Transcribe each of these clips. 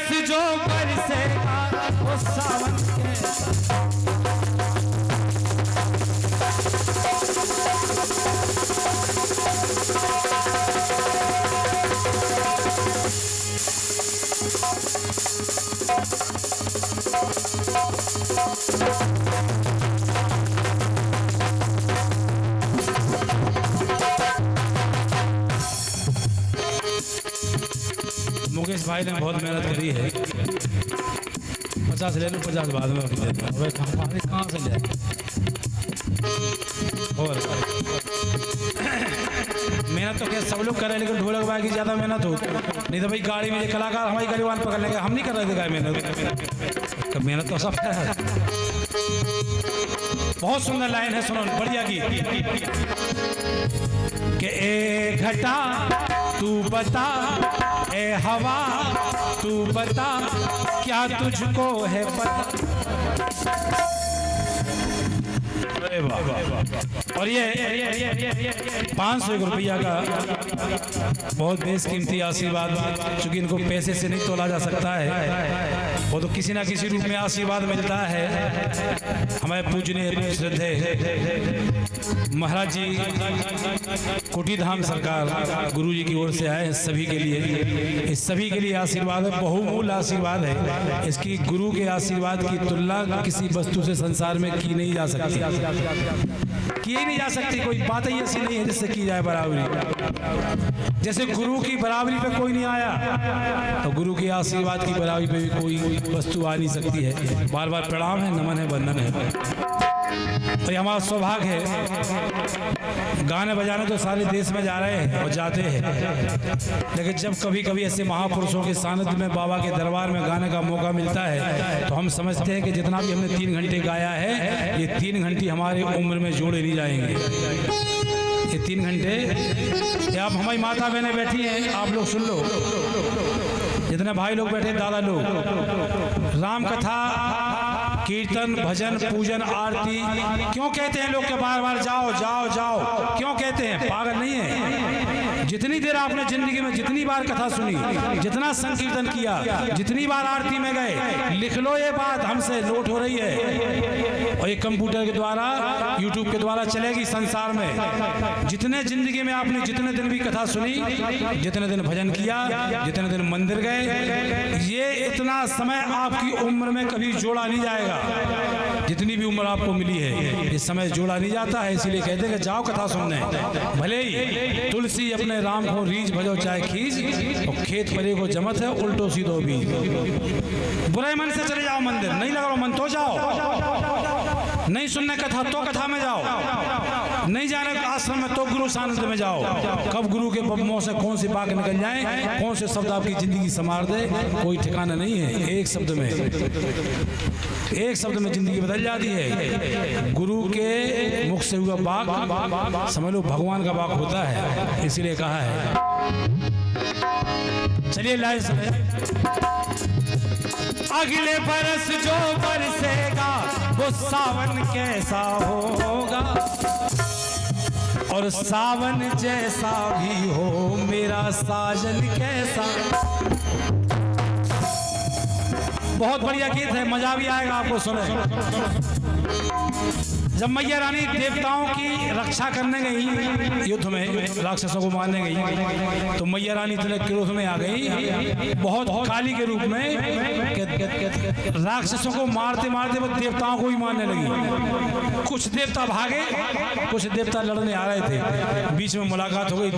बरस जो बरसेगा वो सावन कैसा। मुकेश भाई ने बहुत मेहनत करी है। 50 ले लो, 50 बाद में कहाँ से ले। और मेहनत तो क्या सब लोग कर रहे हैं, लेकिन ढोलक भाई की ज़्यादा मेहनत हो। नहीं तो भाई गाड़ी में ये कलाकार हमारी गरीबान पकड़ लेंगे, हम नहीं कर रहे थे गाय मेहनत। तो मेहनत तो सब है। बहुत सुंदर लाइन है, सुनो बढ़िया की कि ए घटा तू बता, ए हवा तू बता, क्या तुझको है पता। और ये 500 रुपया का बहुत बेशकीमती आशीर्वाद, चूंकि इनको पैसे से नहीं तोला जा सकता है, वो तो किसी ना किसी रूप में आशीर्वाद मिलता है। हमारे पूजनीय श्रद्धेय महाराज जी कोठी धाम सरकार गुरु जी की ओर से आए हैं सभी के लिए। इस सभी के लिए आशीर्वाद है, बहुमूल्य आशीर्वाद है। इसकी गुरु के आशीर्वाद की तुलना किसी वस्तु से संसार में की नहीं जा सकती, की नहीं जा सकती। कोई बात ही ऐसी नहीं है जिससे की जाए बराबरी। जैसे गुरु की बराबरी पे कोई नहीं आया, तो गुरु के आशीर्वाद की बराबरी पे भी कोई वस्तु आ नहीं सकती है। बार बार प्रणाम है, नमन है, वंदन है। तो ये हमारा सौभाग्य है। गाने बजाने तो सारे देश में जा रहे हैं और जाते हैं, लेकिन जब कभी कभी ऐसे महापुरुषों के सानिध्य में, बाबा के दरबार में गाने का मौका मिलता है, तो हम समझते हैं कि जितना भी हमने 3 घंटे गाया है, ये 3 घंटे हमारी उम्र में जोड़े नहीं जाएंगे। ये 3 घंटे, ये आप हमारी माता बहनें बैठी हैं, आप लोग सुन लो, जितने भाई लोग बैठे, दादा लोग, राम कथा, कीर्तन, भजन, पूजन, आरती क्यों कहते हैं लोग के बार बार जाओ जाओ जाओ, क्यों कहते हैं? पागल नहीं है। जितनी देर आपने जिंदगी में जितनी बार कथा सुनी, जितना संकीर्तन किया, जितनी बार आरती में गए, लिख लो ये बात, हमसे नोट हो रही है और ये कंप्यूटर के द्वारा, यूट्यूब के द्वारा चलेगी संसार में। जितने जिंदगी में आपने जितने दिन भी कथा सुनी, जितने दिन भजन किया, जितने दिन मंदिर गए, ये इतना समय आपकी उम्र में कभी जोड़ा नहीं जाएगा। जितनी भी उम्र आपको मिली है, ये समय जोड़ा नहीं जाता है। इसीलिए कहते हैं कि जाओ कथा सुनने, भले ही तुलसी अपने राम को रीझ भजो चाहे खींच, और खेत परे को जमत है उल्टो सीधो बीज। बुरे मन से चले जाओ मंदिर, नहीं लगा रहा मन तो जाओ, नहीं सुनने कथा तो कथा में जाओ, नहीं जाने आश्रम में तो गुरु सानिध्य में जाओ। कब गुरु के मुंह से कौन सी बात निकल जाए, कौन से शब्द आपकी जिंदगी संवार दे, कोई ठिकाना नहीं है। एक शब्द में, एक शब्द में जिंदगी बदल जाती है। गुरु के मुख से हुआ वाक समझ लो भगवान का वाक होता है, इसीलिए कहा है। चलिए लाइव से, अगले बरस जो बरसेगा वो सावन कैसा होगा, और सावन जैसा भी हो मेरा साजन कैसा। बहुत बढ़िया गीत है, मजा भी आएगा आपको सुने। जब मैया रानी देवताओं की रक्षा करने गई, युद्ध में राक्षसों को मारने गई, तो मैया रानी इतने क्रोध में आ गई, बहुत काली के रूप में, राक्षसों को मारते मारते वो देवताओं को ही मारने लगी। कुछ देवता भागे, कुछ देवता लड़ने आ रहे थे, बीच में मुलाकात हो गई।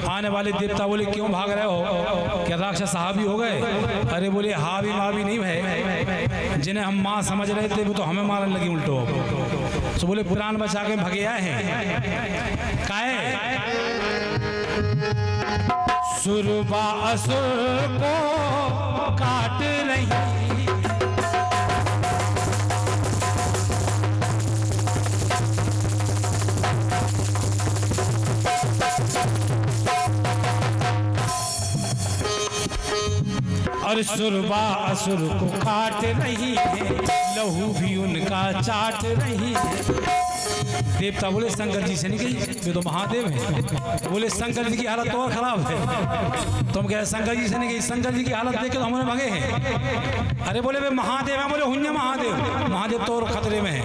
आने वाले देवता बोले क्यों भाग रहे हो, क्या राक्षस हावी हो गए? अरे बोले हावी मावी नहीं है, जिन्हें हम माँ समझ रहे थे वो तो हमें मारने लगी उल्टो। तो बोले प्राण बचा के भगे आए हैं काहे? सुरबा असुर को काट रही, और सुरबा असुर को काट रही है, लहू भी उनका चाट रही है। देवता बोले शंकर जी से नहीं गई, वे तो महादेव हैं। बोले शंकर जी की हालत तो और खराब है। तुम कह रहे शंकर जी से नहीं गई, शंकर जी की हालत देख के तो हमारे भगे हैं। अरे बोले वे महादेव हैं। बोले हुन्या महादेव, महादेव तो और खतरे में है।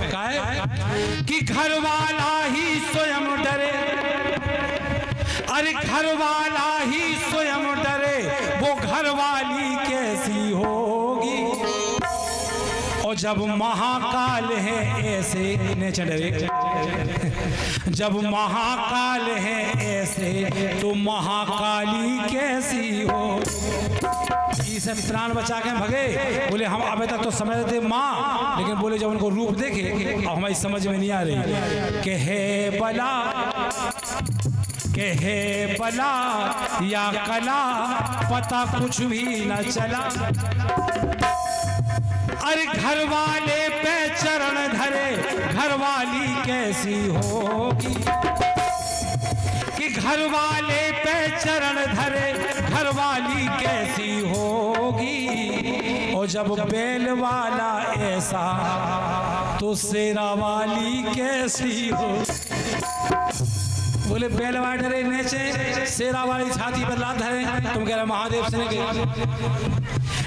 क्या है कि घर वाला ही स्वयं डरे, अरे घर वाला ही स्वयं डरे, वो घर वाली कैसी होगी। और जब महाकाल है ऐसे ने डरे, जब महाकाल है ऐसे तो महाकाली कैसी हो। इसे प्राण बचा के भगे। बोले हम अभी तक तो समझ थे माँ, लेकिन बोले जब उनको रूप देखे अब हमारी समझ में नहीं आ रही कि है बला, के है बला या कला, पता कुछ भी न चला। अरे घर वाले पे चरण धरे, घर वाली कैसी होगी। कि घर वाले पे चरण धरे, घर वाली कैसी होगी। और जब बैल वाला ऐसा तो शेरा वाली कैसी हो। बोले बैल वाले डरे नीचे, शेरा वाली छाती पर लात धरे। तुम कह रहे महादेव से नहीं।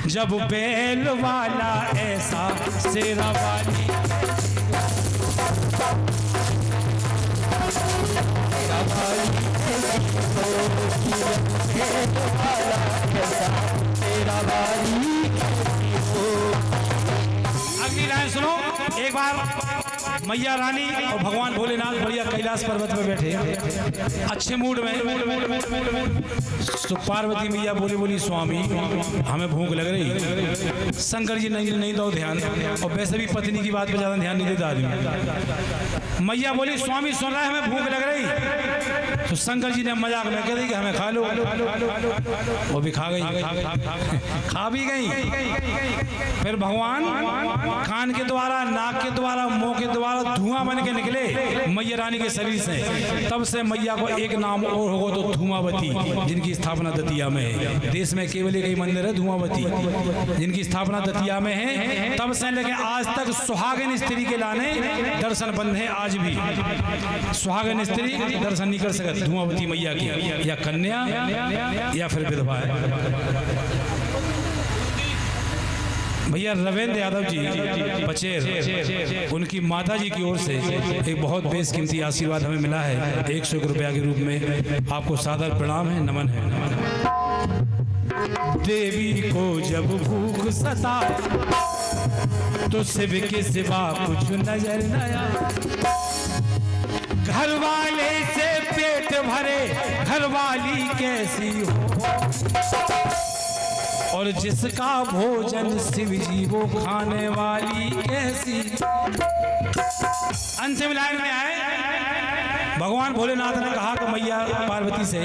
जब बैल वाला ऐसा शेरा वाली, अगली लाइन सुनो। एक बार मैया रानी और भगवान भोलेनाथ बढ़िया कैलाश पर्वत पर बैठे अच्छे मूड में। तो पार्वती मैया बोली स्वामी हमें भूख लग रही। शंकर जी नहीं दो ध्यान, और वैसे भी पत्नी की बात पे ज्यादा ध्यान नहीं देता आदमी। मैया बोली स्वामी सुन रहा है हमें भूख लग रही। तो शंकर जी ने मजाक में कह दी कि हमें खा लो। वो भी खा गई, खा भी गई। फिर भगवान कान के द्वारा, नाक के द्वारा, मुंह के द्वारा धुआं बन के निकले मैया रानी के शरीर से। तब से मैया को एक नाम और होगा तो धुआंवती, जिनकी स्थापना दतिया में है। देश में केवल एक ही मंदिर है धुआंवती, जिनकी स्थापना दतिया में है। तब से लेके आज तक सुहागिन स्त्री के लाने दर्शन बंद है। आज भी सुहागिन स्त्री दर्शन नहीं कर सकती धुआंवती मैया की, या कन्या या फिर विधवा है। भैया रविंद्र यादव जी पचेर, उनकी माता जी की ओर से एक बहुत बेशकीमती आशीर्वाद हमें मिला है 101 रुपया के रूप में। आपको सादर प्रणाम है, नमन है। देवी को जब भूख सताए तो शिव के सिवा कुछ नजर न आए। घर वाले से पेट भरे, घर वाली कैसी हो। और जिसका भोजन शिव जी वो खाने वाली कैसी। अंतिम लाइन में आए भगवान भोलेनाथ ने कहा कि मैया पार्वती से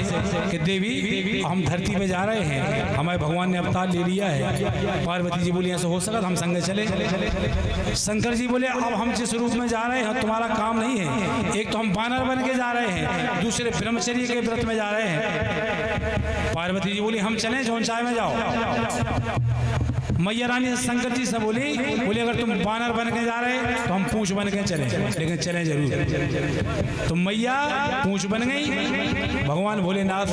कि देवी हम धरती पे जा रहे हैं, हमारे भगवान ने अवतार ले लिया है। पार्वती जी बोली ऐसे हो सका हम संग चले। शंकर जी बोले अब हम जिस रूप में जा रहे हैं तुम्हारा काम नहीं है। एक तो हम बानर बन के जा रहे हैं, दूसरे ब्रह्मचर्य के व्रत में जा रहे हैं। पार्वती जी बोली हम चलें, जौन चाय में जाओ। मैया रानी से शंकर जी से बोली अगर तुम बानर बन के जा रहे तो हम पूंछ बन के चलें, लेकिन चलें जरूर। तो मैया पूंछ बन गई, भगवान भोलेनाथ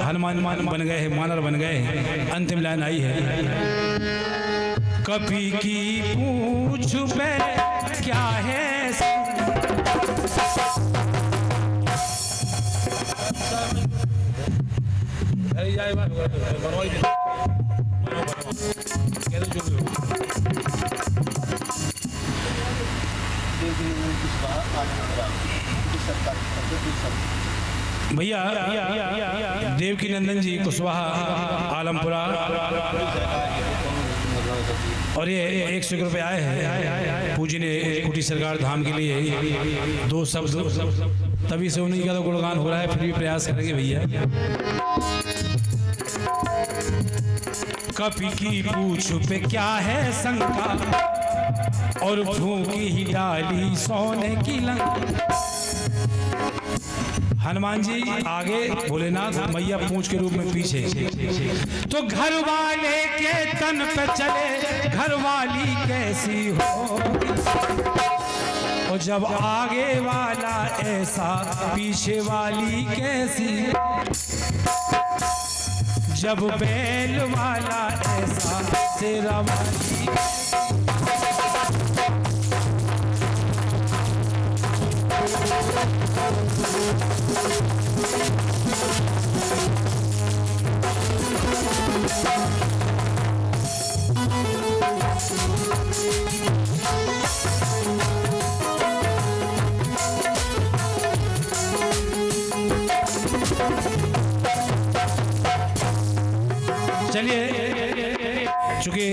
हनुमान बन गए हैं, मानर बन गए हैं। अंतिम लाइन आई है कभी की पूंछ पे क्या है। भैया देवकी नंदन जी कुशवाहा आलमपुरा, और ये 101 रुपये आए हैं पूजनीय कुटी सरकार धाम के लिए। 2 शब्द तभी से उन्हीं का तो गुणगान हो रहा है, फिर भी प्रयास करेंगे भैया। कपी की पूछ पे क्या है शंका, और झोंकी ही डाली सोने की लंका। हनुमान जी आगे, भोलेनाथ मैया पूंछ के रूप में पीछे। तो घर वाले के तन पे चले, घर वाली कैसी हो, और जब आगे वाला ऐसा पीछे वाली कैसी, जब बैल वाला ऐसा शेरा वाली। चलिए, चूंकि